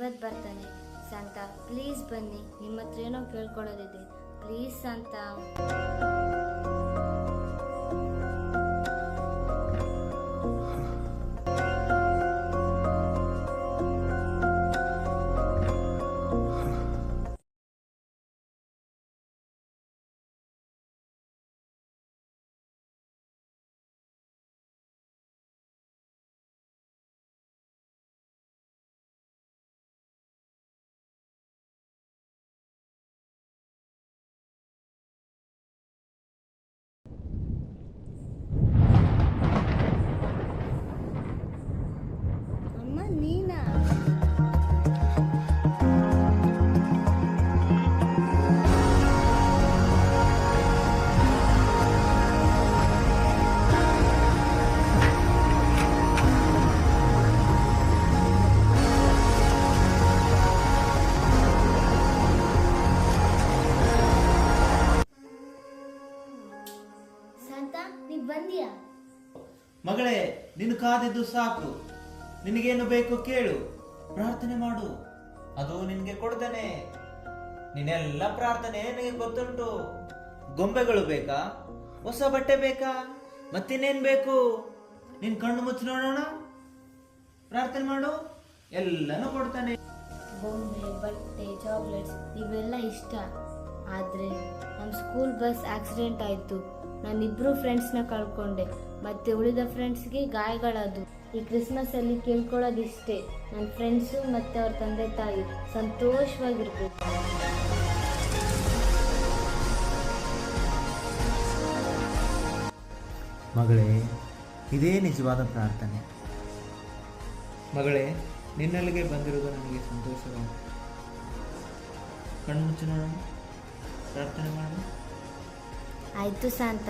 ಇವತ್ತು ಬರ್ತಾನೆ. ಶಾಂತ ಪ್ಲೀಸ್ ಬನ್ನಿ, ನಿಮ್ಮ ಹತ್ರ ಏನೋ ಕೇಳ್ಕೊಳ್ಳೋದಿದೆ. ಪ್ಲೀಸ್ ಶಾಂತ. ಅಮ್ಮ ನೀನಾ? ಶಾಂತ ನೀ ಬಂದಿಯಾ? ಮಗಳೇ, ನೀನು ಕಾದಿದ್ದು ಸಾಕು. ನಿನಗೇನು ಬೇಕು ಕೇಳು, ಪ್ರಾರ್ಥನೆ ಮಾಡು, ಅದು ನಿನಗೆ ಕೊಡ್ತೇನೆ. ನಿನ್ನೆಲ್ಲ ಪ್ರಾರ್ಥನೆ ನನಗೆ ಗೊತ್ತುಂಟು. ಗೊಂಬೆಗಳು ಬೇಕಾ? ಹೊಸ ಬಟ್ಟೆ ಬೇಕಾ? ಮತ್ತಿನ್ನೇನ್ ಬೇಕು? ನಿನ್ ಕಣ್ಣು ಮುಚ್ಚಿ ನೋಡೋಣ, ಪ್ರಾರ್ಥನೆ ಮಾಡು, ಎಲ್ಲನೂ ಕೊಡ್ತಾನೆ. ಬೊಂಬೆ, ಬಟ್ಟೆ, ಚಾಕ್ಲೇಟ್ಸ್ ಇವೆಲ್ಲ ಇಷ್ಟ. ಆದರೆ ನಮ್ಮ ಸ್ಕೂಲ್ ಬಸ್ ಆಕ್ಸಿಡೆಂಟ್ ಆಯಿತು. ನಾನಿಬ್ಬರು ಫ್ರೆಂಡ್ಸ್ನ ಕಳ್ಕೊಂಡೆ, ಮತ್ತೆ ಉಳಿದ ಫ್ರೆಂಡ್ಸ್ಗೆ ಗಾಯಗಳಾದವು. ಈ ಕ್ರಿಸ್ಮಸ್ಸಲ್ಲಿ ಕೇಳ್ಕೊಳ್ಳೋದಿಷ್ಟೇ, ನನ್ನ ಫ್ರೆಂಡ್ಸು ಮತ್ತು ಅವ್ರ ತಂದೆ ತಾಯಿ ಸಂತೋಷವಾಗಿರ್ಬೇಕು. ಮಗಳೇ, ಇದೇ ನಿಜವಾದ ಪ್ರಾರ್ಥನೆ. ಮಗಳೇ, ನಿನ್ನಲ್ಲಿಗೆ ಬಂದಿರುವುದು ನನಗೆ ಸಂತೋಷವಾಗಿದೆ. ಕಣ್ಣು ಮುಚ್ಚಿ ನೋಡೋಣ, ಪ್ರಾರ್ಥನೆ ಮಾಡು. ಆಯಿತು ಶಾಂತ.